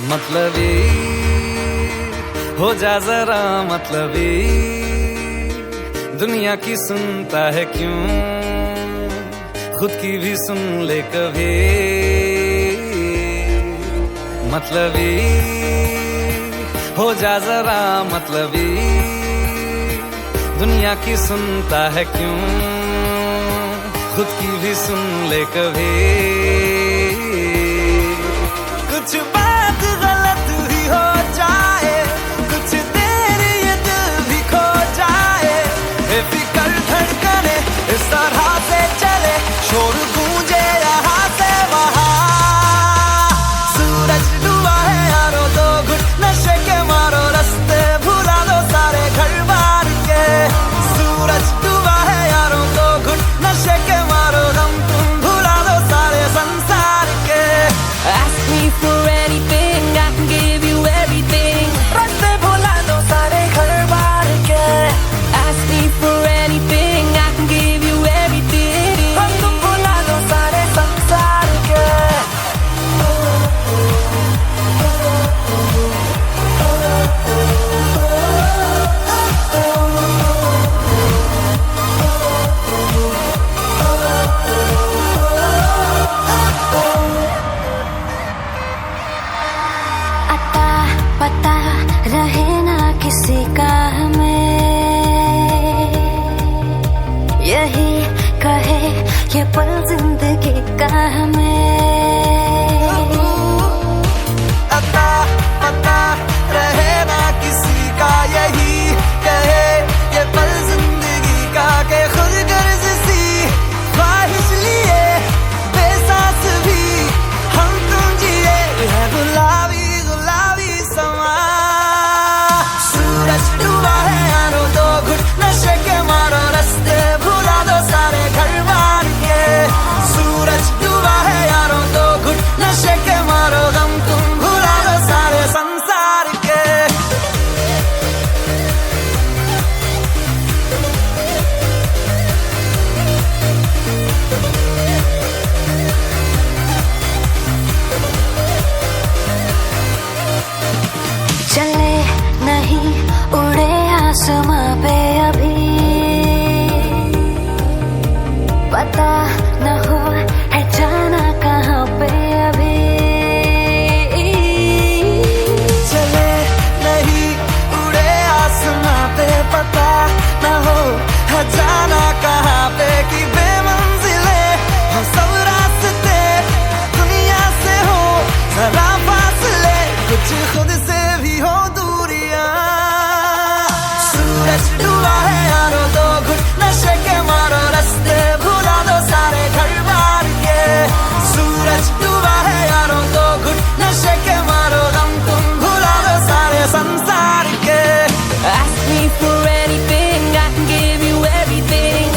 मतलबी हो जा जरा मतलबी, दुनिया की सुनता है क्यों, खुद की भी सुन ले कभी। मतलबी हो जा जरा मतलबी, दुनिया की सुनता है क्यों, खुद की भी सुन ले कभी। कुछ बात गलत ही हो जाए, कुछ देर ये दिल भी खो जाए, बेफिक्र धड़कने इस तरह से चले, शोर गूंजे यहाँ से वहाँ। सूरज डूबा है यारो, दो घुट नशे के मारो, रास्ते भुला दो सारे घर बार के। सूरज डूबा है यारो, दो घुट नशे के मारो, गम तुम भुला दो सारे संसार के। Ask me for anything, I can give you everything. रास्ते भुला दो सारे घर बार के। Ask me for anything, I can give you everything. हम तुम भुला दो सारे संसार के। अता पता रहे ना किसी का हमें, यही कहे ये पल जिंदगी का हमें। अता पता रहे ना किसी का, यही कहे ये पल जिंदगी का, के खुद गर्ज सी ख्वाहिश लिए बेसास भी हम तुम जिए है गुलाबी गुलाबी समा। सूरज डूबा है यारो, दो घुट नशे के मारो, रास्ते भुला दो सारे घर बार के। सूरज डूबा है यारो, दो घुट नशे के मारो, गम तुम भुला दो सारे संसार के। चले नहीं उड़े आसमां पे अभी, पता न हो है जाना कहाँ पे अभी। चले नहीं उड़े आसमां पे, पता न हो है जाना कहाँ पे, कि बेमंजिले हो सब रास्ते, दुनिया से हो जरा फासले, कुछ खुद से भी हो दूरियां। सूरज डूबा है यारो, दो घुट नशे के मारो, रास्ते भुला दो सारे घर बार के। सूरज डूबा है यारो, दो घुट नशे के मारो, गम तुम भुला दो सारे संसार के। Ask me for anything, I can give you everything.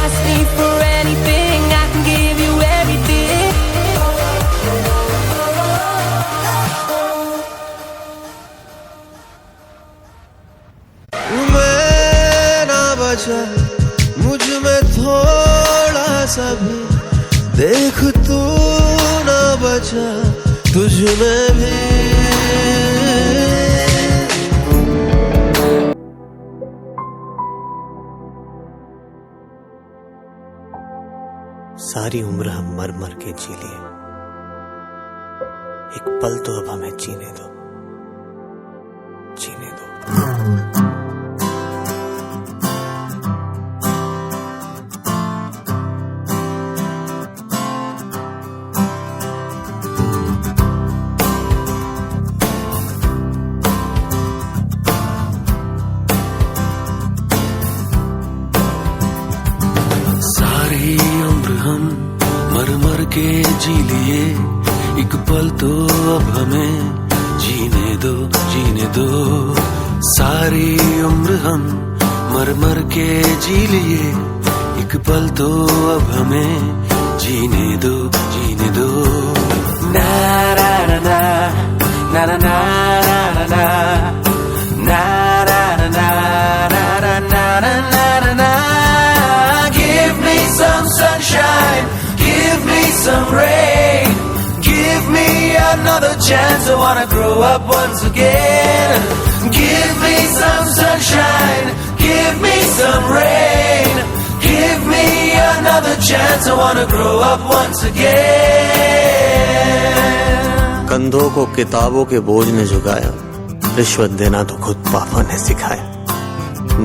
Ask me for anything, I can give you everything. मैं ना बचा मुझ में थोड़ा सा भी, देख तू ना बचा तुझ में भी। सारी उम्र हम मर मर के जी लिए, एक पल तो अब हमें जीने दो, जीने दो। सारी उम्र हम मर मर के जी लिए, एक पल तो अब हमें जीने दो, जीने दो। सारी उम्र हम मर मर के जी लिए, एक पल तो अब हमें जीने दो, जीने दो। ना ना ना ना ना ना ना ना ना na na na na na na na na na. Give me some sunshine, give me some rain. another chance. I wanna grow up once again. Give me some sunshine, give me some rain, give me another chance. I wanna grow up once again. कंधों को किताबों के बोझ ने झुकाया, रिश्वत देना तो खुद पापा ने सिखाया।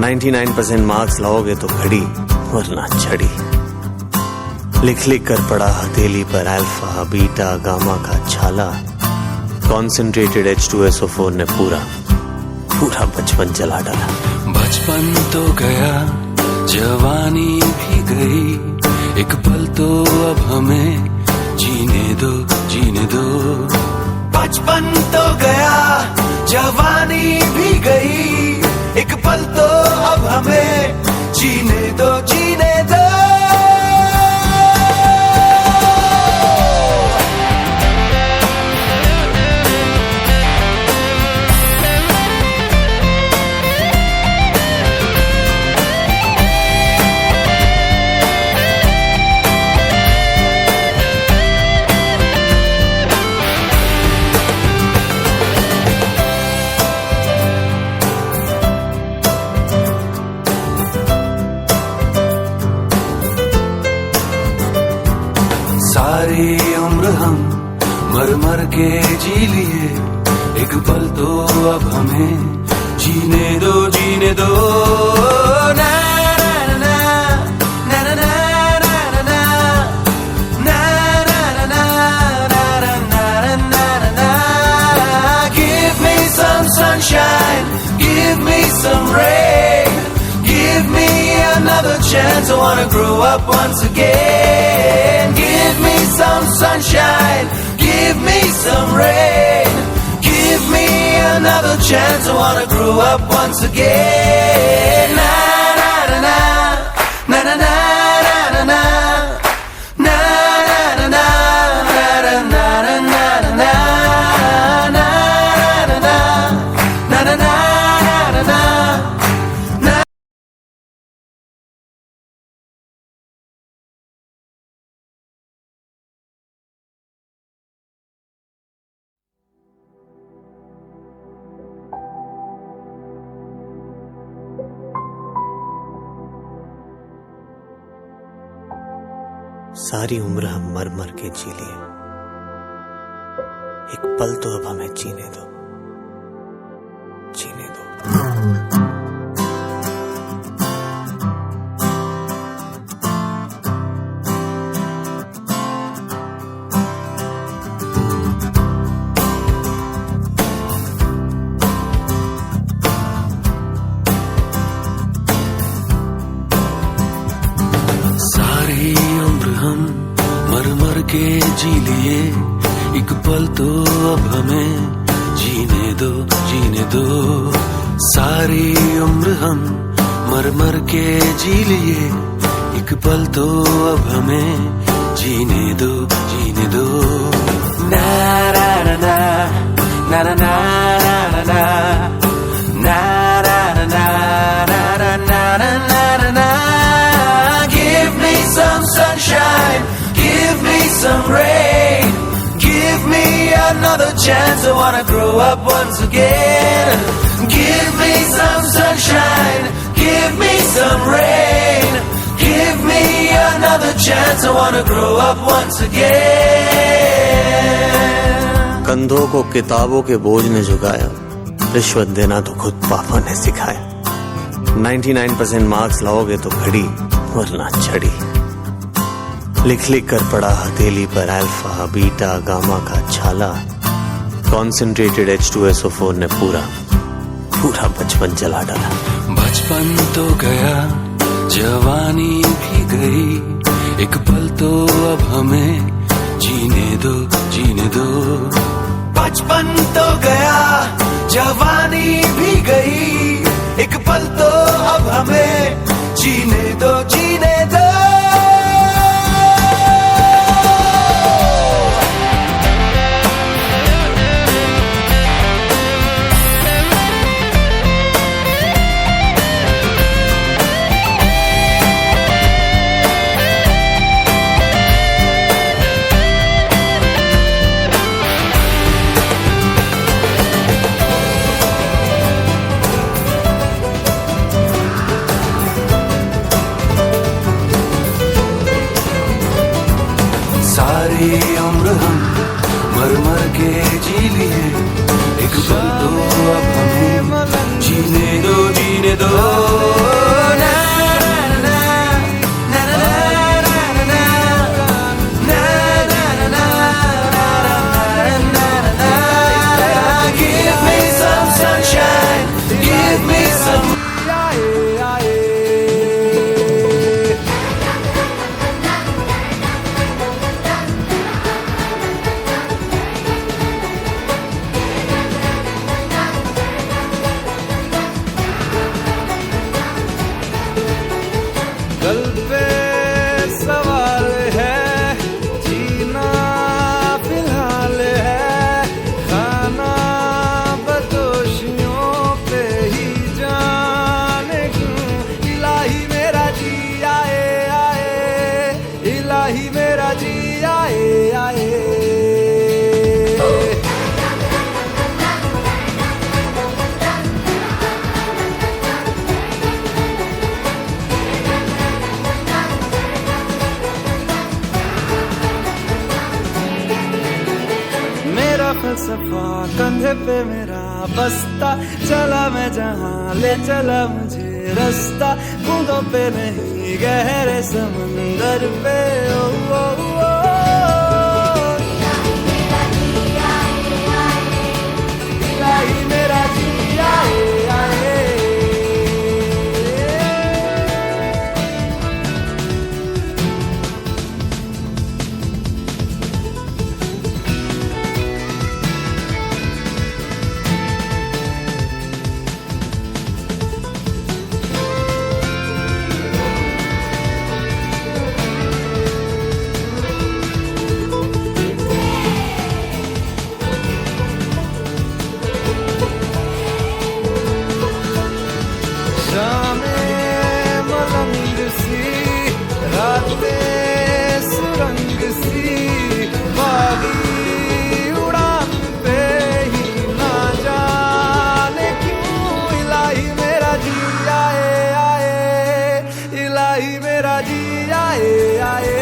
99% मार्क्स लाओगे तो घड़ी वरना छड़ी। लिख लिख कर पढ़ा हथेली पर अल्फा बीटा गामा का छाला। कॉन्सेंट्रेटेड H2SO4 ने पूरा बचपन जला डाला। बचपन तो गया, जवानी भी गई, एक पल तो अब हमें जीने दो, जीने दो। बचपन तो गया, जवानी भी गई, एक पल तो अब हमें जीने दो, जीने दो। सारी उम्र हम मर मर के जी लिए, एक पल तो अब हमें जीने दो, जीने दो। ना ना ना ना ना ना ना ना ना ना ना। Give me some sunshine, give me some rain, give me another chance. I wanna grow up once again. Give me some sunshine, give me some rain, give me another chance. I wanna grow up once again. Na na na na na na na na na na na na सारी उम्र हम मर मर के जी लिए, एक पल तो अब हमें जीने दो, जीने दो। हम मर मर के जी लिए, एक पल तो अब हमें जीने दो, जीने दो। सारी उम्र हम मर मर के जी लिए, एक पल तो अब हमें जीने दो, जीने दो। Na na na na na na na na na na na na na na na. Give me some sunshine, give me some rain, give me another chance. I wanna grow up once again. Give me some sunshine, give me some rain, give me another chance. I wanna grow up once again. कंधों को किताबों के बोझ ने झुकाया, रिश्वत देना तो खुद पापा ने सिखाया। 99% मार्क्स लाओगे तो घड़ी वरना छड़ी। लिख लिख कर पढ़ा हथेली पर अल्फा बीटा गामा का छाला। कॉन्सेंट्रेटेड H2SO4 ने पूरा बचपन जला डाला। बचपन तो गया, जवानी भी गई, एक पल तो अब हमें जीने दो, जीने दो। बचपन तो गया, जवानी भी गई, एक पल तो अब हमें जीने दो, जीने दो। सारी उम्र हम मर मर के जी लिए, एक पल तो अब हमें जीने दो, जीने दो। Give me some sunshine, give me some कल पे सवाल है, जीना फिलहाल है, खाना बदोशियों पे ही जाने क्यों। इलाही मेरा जी आए आए, इलाही मेरा जी आए आए। मेरा फलसफा कंधे पे मेरा बस्ता, चला मैं जहाँ ले चला मुझे रास्ता, बूंदों पे नहीं गहरे समंदर पे। ओ, ओ, ओ, इलाही मेरा जी आए आए। शामें मलंग सी, रातें सुरंग सी, बागी उड़ान पे ही ना जाने क्यों। इलाही मेरा जी आए आए, इलाही मेरा जी आए आए।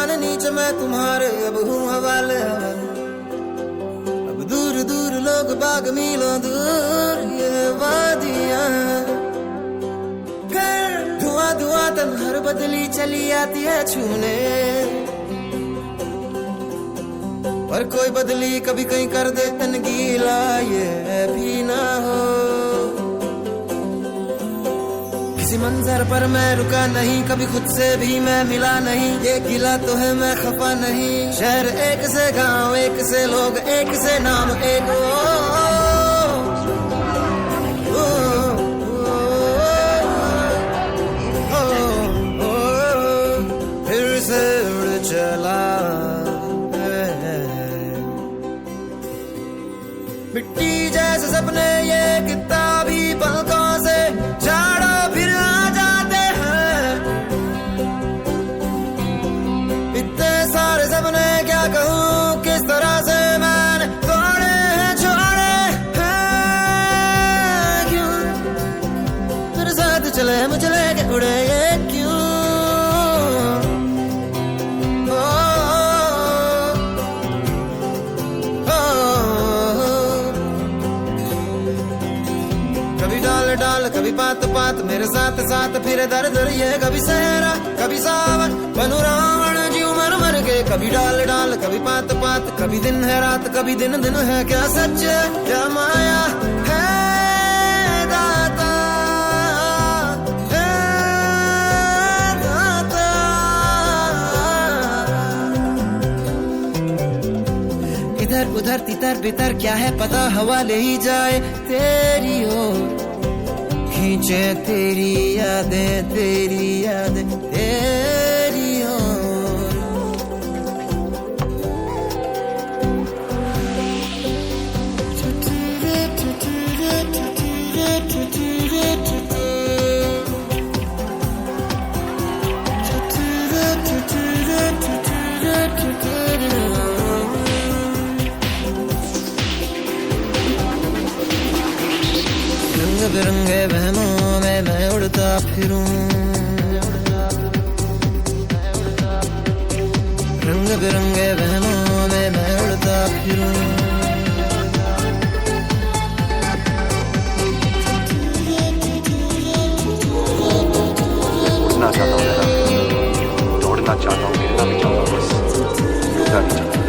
आसमान नीचे मैं तुम्हारे अब हूँ हवाले हवाले। अब दूर दूर लोग बाग मीलों दूर ये वादियां, धुआं धुआं तन हर बदली चली आती है छूने, पर कोई बदली कभी कहीं कर दे तन गीला ये भी ना हो। किसी मंजर पर मैं रुका नहीं, कभी खुद से भी मैं मिला नहीं, ये गिला तो है मैं खफा नहीं। शहर एक से गांव एक से लोग एक से नाम एक फिर से उड़ चला मिट्टी जैसे सपने ये किताबी पलकों से झाड़ो फिर आ जाते हैं। इतने सारे सपने क्या कहूँ किस तरह से मैंने तोड़े हैं छोड़े हैं, क्यों मेरे साथ चले मुझे लेके उड़े ये क्यों। कभी डाल डाल कभी पात पात मेरे साथ साथ फिर दर दर ये कभी सहरा कभी सावन बनू रावण जीव मर मर के। कभी डाल डाल कभी पात पात, कभी दिन है रात कभी दिन दिन है, क्या सच है क्या माया है दाता है दाता। इधर उधर तितर बितर क्या है पता, हवा ले ही जाए तेरी ओर, खींचे तेरी यादें तेरी ओर। रंग बिरंगे बहनों में मैं उड़ता फिरूं, रंग बिरंगे बहनों में मैं उड़ता फिरूं। उड़ना चाहता हूँ दौड़ना चाहता हूँ गिरना भी चाहता हूँ, बस उड़ना भी चाहता हूँ।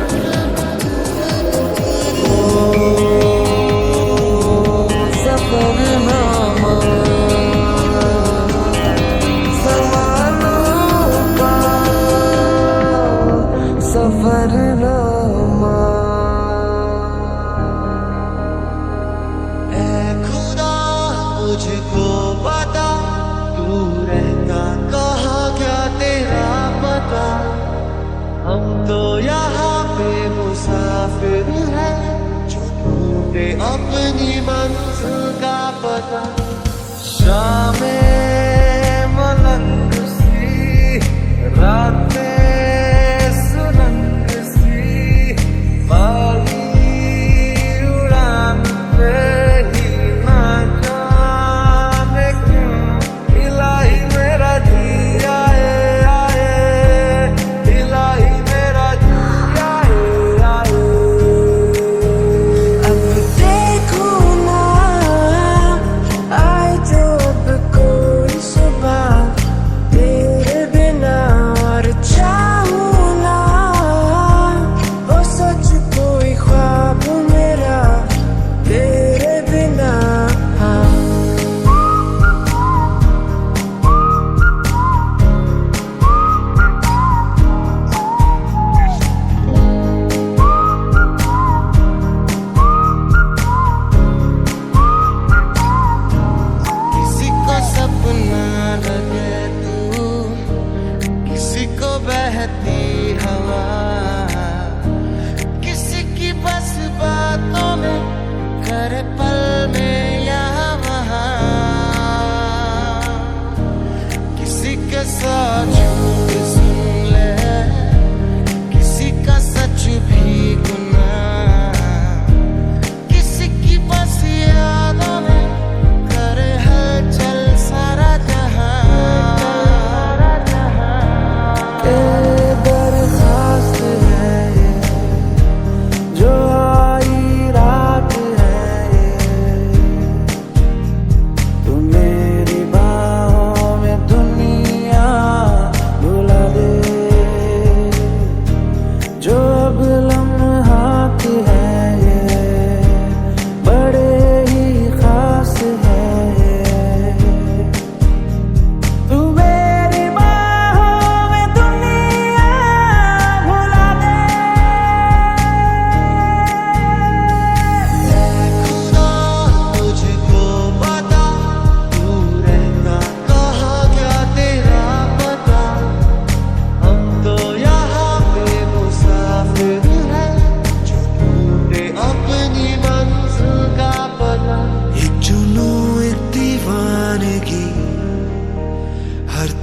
सफरनामा ऐ खुदा मुझको बता, तू रहता कहाँ क्या तेरा पता। हम तो यहाँ पे मुसाफिर हैं जो ढूंढे अपनी मंजिल का पता। शामें मलंग सी रातें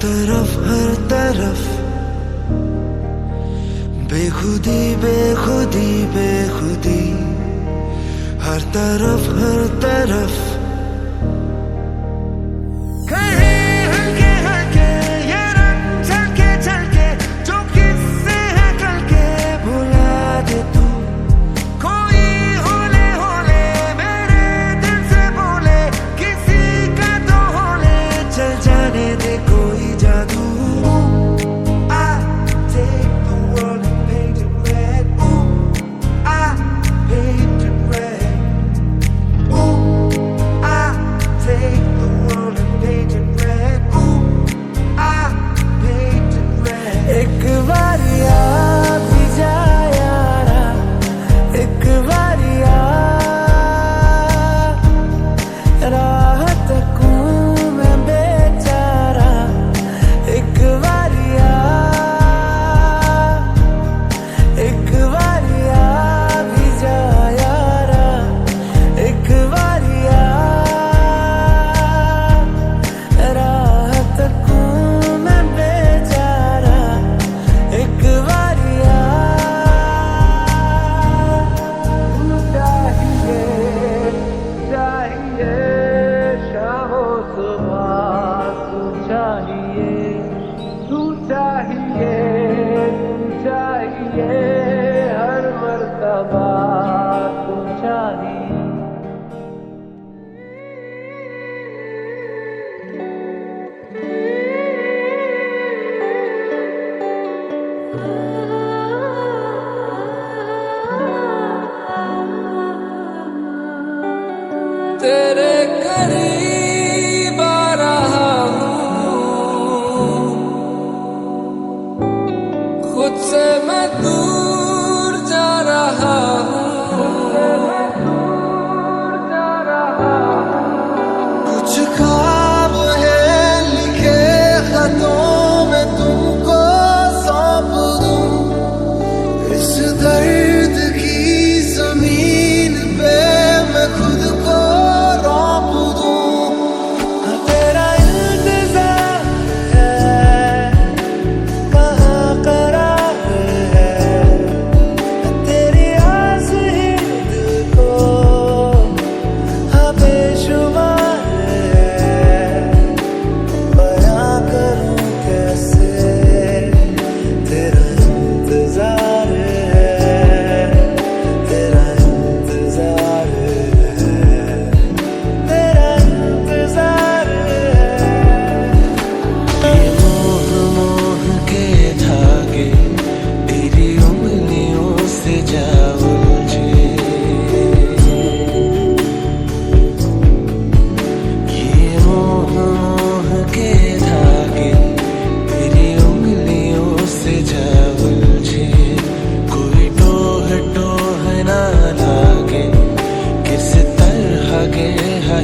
तरफ बेखुदी बेखुदी बेखुदी, हर तरफ कहीं हल्के हल्के ये रंग झलके झलके, जो किससे है कल के भुला दे तू। कोई होले होले मेरे दिल से बोले, किसी का तो होले चल जाने दे कोई जादू। तेरे करीब आ रहा हूँ, खुद से मैं दूर जा रहा हूँ। कुछ ख्वाब है लिखे खतों में तुमको सौंप दूं, इस दर्द की जमीन पे मैं खुद को रौंप दूं। तेरा इंतजार है, कहाँ करार है, तेरी आस ही दिल को बेशुमार है। बयां करूं कैसे तेरा इंतजार है, तेरा इंतजार है, तेरा इंतजार है। ये मोह मोह के धागे तेरी उंगलियों से जा उलझे, ये मोह मोह के धागे तेरी उंगलियों से जा उलझे। कोई टोह टोह ना लागे, किस तरह के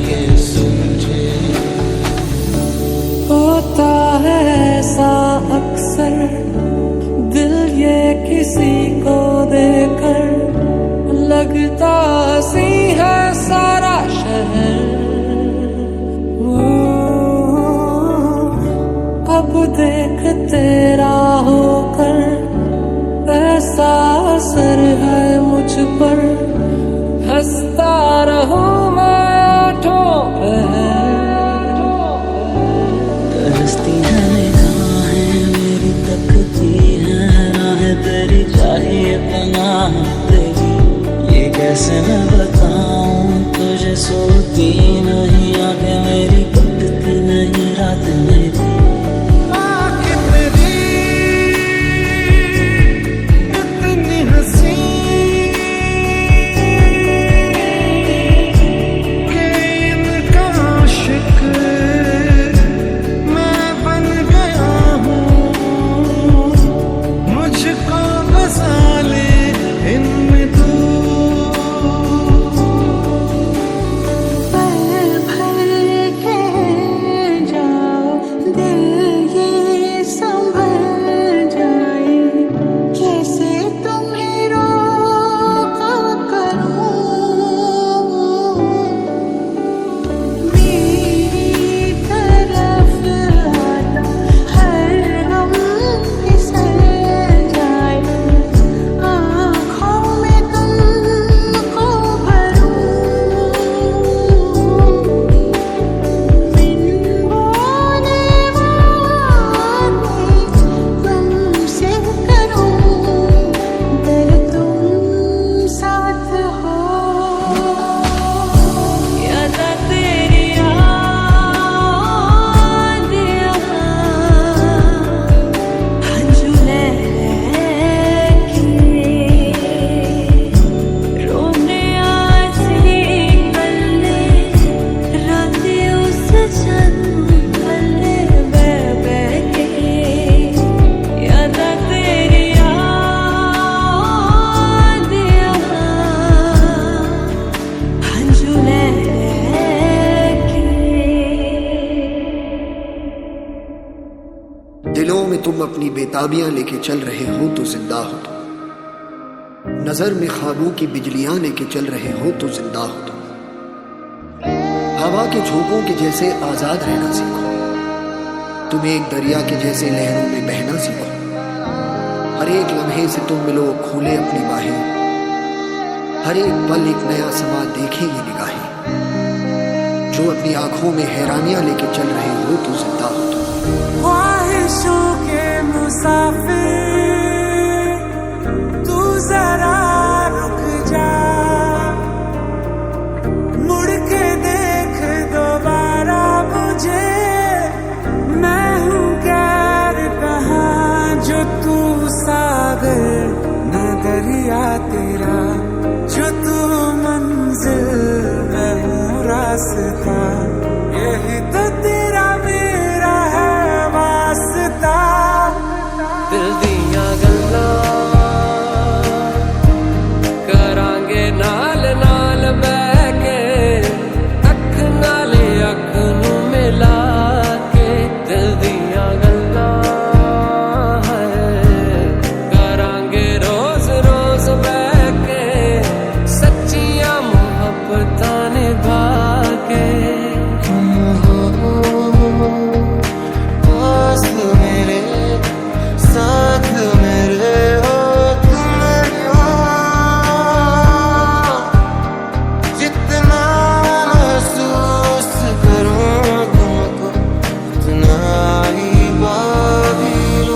ये सुलझे। होता है ऐसा अक्सर, दिल ये किसी को देकर लगता हंसी है सारा शहर। अब देख तेरा होकर ऐसा असर है मुझ पर, हंसता रहूं मैं आठों पहर। तरसती है निगाहें मेरी, तकती है राहें तेरी, चाहिए पनाह तेरी। ये कैसे मैं बताऊं तुझे, सोती नहीं आंखें मेरी, कटती नहीं रात मेरी। इतनी हंसी के इन में तुम अपनी बेताबियां लेके चल रहे हो तो जिंदा हो तुम, नजर में ख्वाबों की बिजलियां लेके चल रहे हो तो जिंदा हो तुम। हवा के झोंकों के जैसे आजाद रहना सीखो, तुम एक दरिया के जैसे लहरों में बहना सीखो। हर एक लम्हे से तुम मिलो खोले अपनी बाहें, हर एक पल एक नया समा देखेगी निगाहें। जो अपनी आंखों में हैरानियां लेके चल रहे हो तो जिंदा हो तुम। ख्वाहिशों के मुसाफिर तू जरा रुक जा, मुड़ के देख दोबारा मुझे, मैं हूँ गैर कहाँ जो तू सागर न दरिया तेरा, जो तू मंजिल मैं हूँ रास्ता, यही तो तेरा मेरा है वास्ता। दिल दियां गल्लां करांगे नाल नाल बैठ के, अख नाले अख नूं मिला के। दिल दियां गल्लां करांगे रोज रोज बैठ के, सच्चियां मुहब्बतां निभा के। पास मेरे साथ मेरे हो तुम यहाँ, जितना महसूस करूँ तुमको उतना ही बाधिर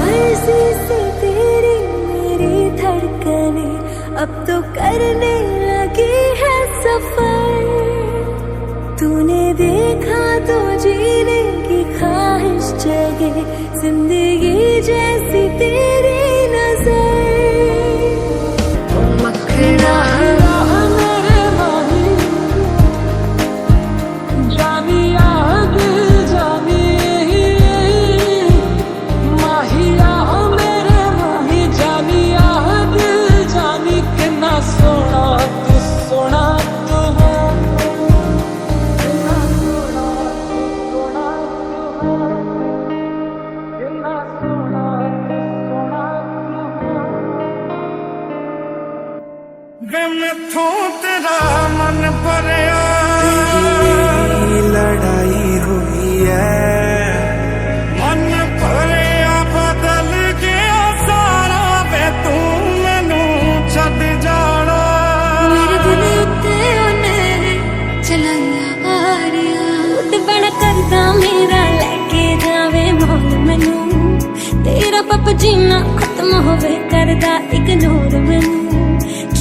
मर्जी से तेरी मेरी धड़कने अब तो करने लगी है सफर। तूने देखा तो जीने की ख्वाहिश जगे, जिंदगी जैसी तेरी नजर। मखना मेरे माही जानिया दिल जानी, माहिया मेरे माही जानिया दिल जानी। कितना सोना तू सोना तू हो, कितना सोना सोना तू हो, कितना सोना सोना तू हो। वे मैथों तेरा मन भरिया लड़ाई हुई है, मन भरिया बदल गया सारा। वे तू मैनू छड़ जाना, मेरे दिल उत्ते उन्हें चलाया आरिया। ते बड़ा करदा मेरा लेके जावे मोल मैनू, तेरा पप जीना खत्म होवे करदा इग्नोर मैनू।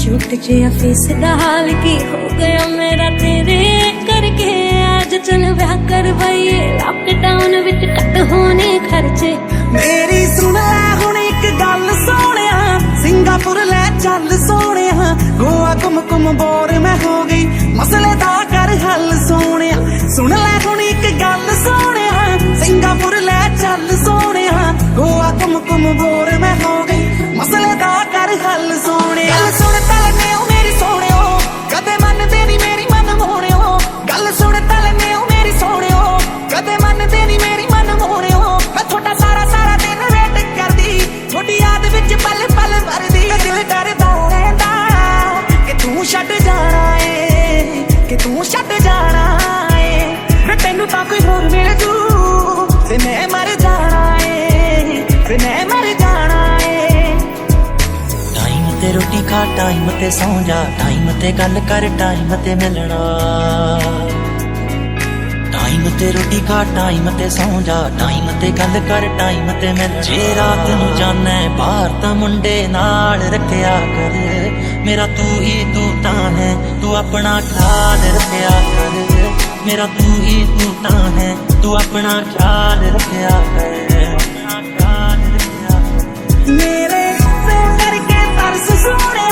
छूट जिया फेस दा हाल की हो गया मेरा तेरे करके। आज चल ब्याह करवाइए, लॉकडाउन विच कट होने खर्चे। मेरी सुन ले हुण एक गल सोहणिया, सिंगापुर ले चल सोहणिया। गोवा घुम घुम बोर मैं हो गई, मसले दा कर हल सोहणिया। सुन ले हुण एक गल सोहणिया, सिंगापुर ले चल सोहणिया। गोवा घुम घुम बोर मैं हो गई, मसले दा कर हल सोहणिया। गल सुन तलने मेरी सोहणियो, कदे मनदे नी मेरी मन मोहणियो। गल सुन तलने मेरी सोहणियो, कदे मनदे नी मेरी मन मोहणियो। मैं थोड़ा सारा सारा दिन वेट करदी, थोड़ी याद विच पल पल मरदी। दिल डरदा रहंदा कि तू छड्ड जाना है, कि तू छड्ड जाना है। तैनू तां कोई होर मिल जू ते मैं मर जाना है, ते मैं मर जाना है। टाइम ते रोटी खा, टाइम ते सौ जा, टाइम ते गल कर, टाइम ते मिलना। टाइम ते रोटी खा, टाइम ते सौ जा, टाइम ते गल कर, टाइम ते मिलना। जे रात नूं जाना बाहर तां मुंडे नाल रखिया कर, मेरा तू ही तू तां है, तू अपना ख्याल रखिया कर। मेरा तू ही तू तां है, तू अपना ख्याल रखिया कर। मेरे करके तरस सोने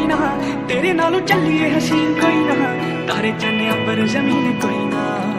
कोई ना, तेरे नालों चलिए हसीन कोई ना, तारे चन्ने अबर जमीन कोई ना।